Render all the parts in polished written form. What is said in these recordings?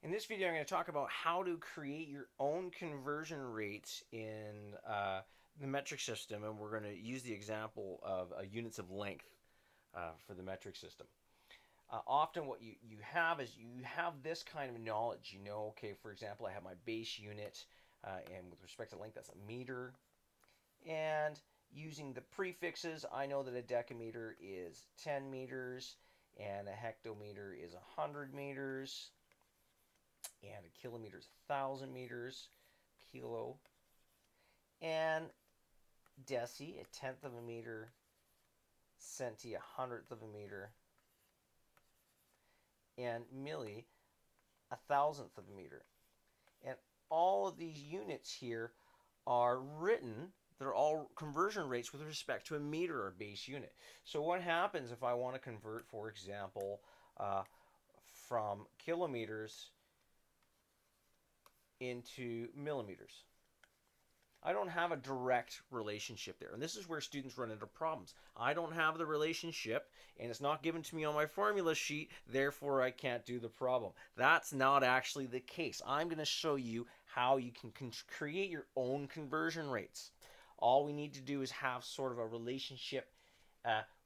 In this video, I'm going to talk about how to create your own conversion rates in the metric system, and we're going to use the example of units of length for the metric system. Often what you have is you have this kind of knowledge. You know, okay, for example, I have my base unit, and with respect to length, that's a meter. And using the prefixes, I know that a decameter is 10 meters, and a hectometer is 100 meters. And a kilometer is 1,000 meters, kilo. And deci, a tenth of a meter, centi, a hundredth of a meter, and milli, a thousandth of a meter. And all of these units here are written, they're all conversion rates with respect to a meter or base unit. So what happens if I want to convert, for example, from kilometers into millimeters? I don't have a direct relationship there. And this is where students run into problems. I don't have the relationship, and it's not given to me on my formula sheet, therefore I can't do the problem. That's not actually the case. I'm going to show you how you can create your own conversion rates. All we need to do is have sort of a relationship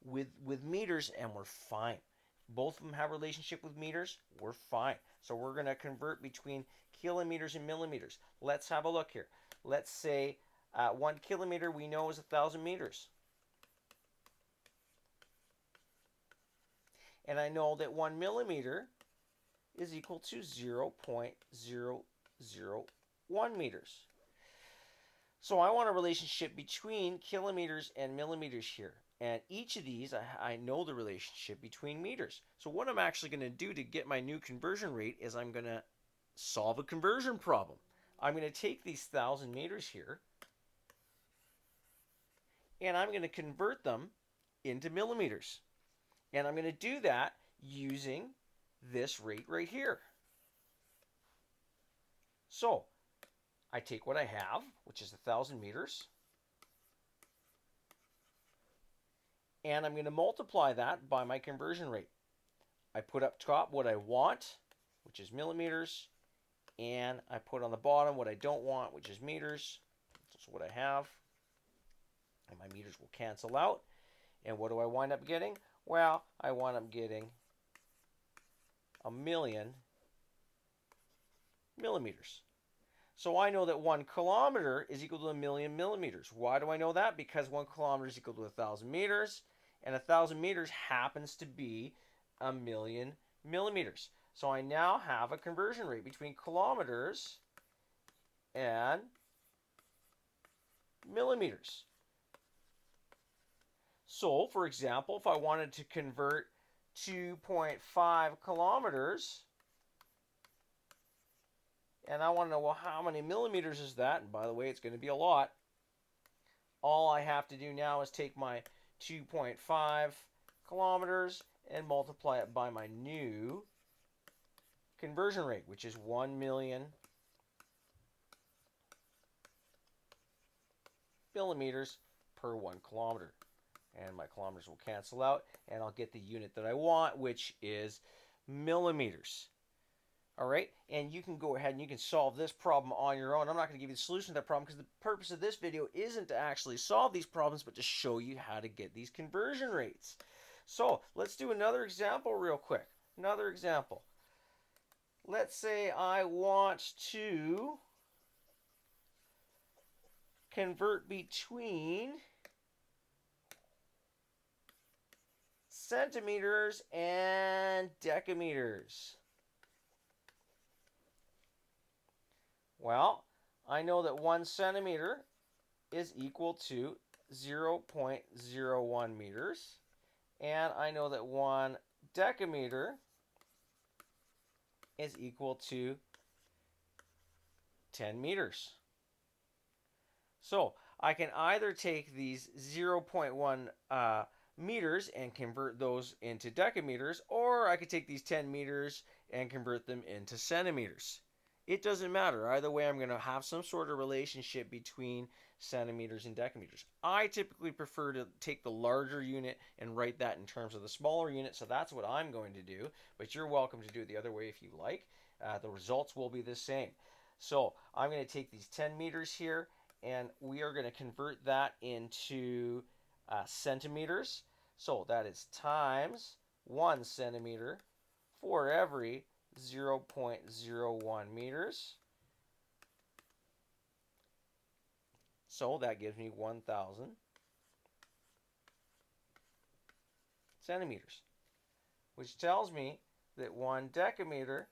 with meters, and we're fine. Both of them have a relationship with meters, we're fine. So we're going to convert between kilometers and millimeters. Let's have a look here. Let's say 1 kilometer we know is 1,000 meters. And I know that 1 millimeter is equal to 0.001 meters. So I want a relationship between kilometers and millimeters here. And each of these, I know the relationship between meters. So what I'm actually going to do to get my new conversion rate is I'm going to solve a conversion problem. I'm going to take these 1,000 meters here, and I'm going to convert them into millimeters. And I'm going to do that using this rate right here. So I take what I have, which is 1,000 meters, and I'm going to multiply that by my conversion rate. I put up top what I want, which is millimeters, and I put on the bottom what I don't want, which is meters. That's what I have. And my meters will cancel out. And what do I wind up getting? Well, I wind up getting 1,000,000 millimeters. So I know that 1 kilometer is equal to 1,000,000 millimeters. Why do I know that? Because 1 kilometer is equal to 1,000 meters, and 1,000 meters happens to be 1,000,000 millimeters. So I now have a conversion rate between kilometers and millimeters. So, for example, if I wanted to convert 2.5 kilometers, and I want to know, well, how many millimeters is that? And by the way, it's going to be a lot. All I have to do now is take my 2.5 kilometers and multiply it by my new conversion rate, which is 1,000,000 millimeters per 1 kilometer. And my kilometers will cancel out, and I'll get the unit that I want, which is millimeters. All right, and you can go ahead and you can solve this problem on your own. I'm not going to give you the solution to that problem because the purpose of this video isn't to actually solve these problems, but to show you how to get these conversion rates. So let's do another example real quick. Another example. Let's say I want to convert between centimeters and decameters. Well, I know that 1 centimeter is equal to 0.01 meters, and I know that 1 decameter is equal to 10 meters. So I can either take these 0.1 meters and convert those into decameters, or I could take these 10 meters and convert them into centimeters. It doesn't matter. Either way, I'm going to have some sort of relationship between centimeters and decimeters. I typically prefer to take the larger unit and write that in terms of the smaller unit, so that's what I'm going to do, but you're welcome to do it the other way if you like. The results will be the same. So I'm going to take these 10 meters here, and we are going to convert that into centimeters. So that is times 1 centimeter for every 0.01 meters. So that gives me 1,000 centimeters, which tells me that 1 decameter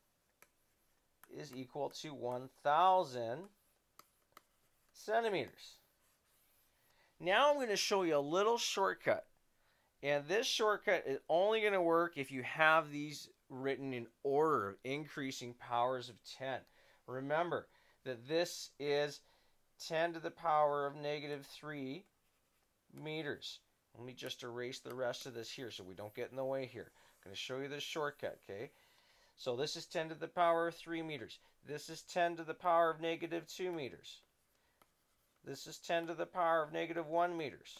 is equal to 1,000 centimeters. Now I'm going to show you a little shortcut. And this shortcut is only going to work if you have these written in order of increasing powers of 10. Remember that this is 10 to the power of negative 3 meters. Let me just erase the rest of this here so we don't get in the way here. I'm going to show you this shortcut, okay? So this is 10 to the power of 3 meters. This is 10 to the power of negative 2 meters. This is 10 to the power of negative 1 meters.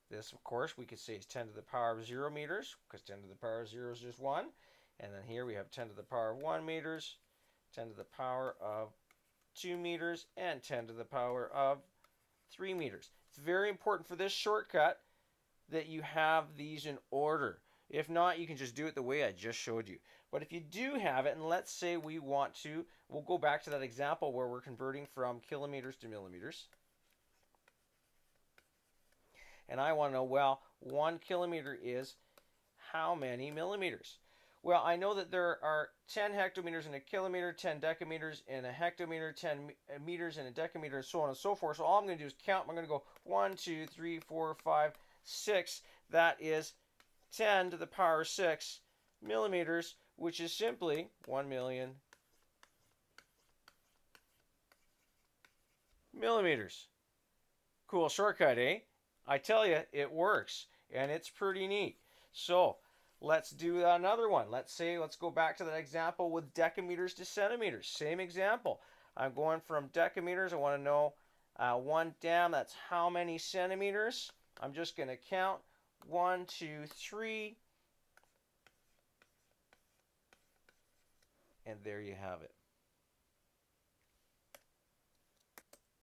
This, of course, we could say is 10 to the power of 0 meters, because 10 to the power of 0 is just 1. And then here we have 10 to the power of 1 meters, 10 to the power of 2 meters, and 10 to the power of 3 meters. It's very important for this shortcut that you have these in order. If not, you can just do it the way I just showed you. But if you do have it, and let's say we want to, we'll go back to that example where we're converting from kilometers to millimeters. And I want to know, well, 1 kilometer is how many millimeters? Well, I know that there are 10 hectometers in a kilometer, 10 decameters in a hectometer, 10 meters in a decameter, and so on and so forth. So all I'm going to do is count. I'm going to go 1, 2, 3, 4, 5, 6. That is 10 to the power 6 millimeters, which is simply 1,000,000 millimeters. Cool shortcut, eh? I tell you, it works, and it's pretty neat. So let's do another one. Let's go back to that example with decameters to centimeters. Same example. I'm going from decameters. I want to know 1 dam. That's how many centimeters? I'm just going to count 1, 2, 3. And there you have it.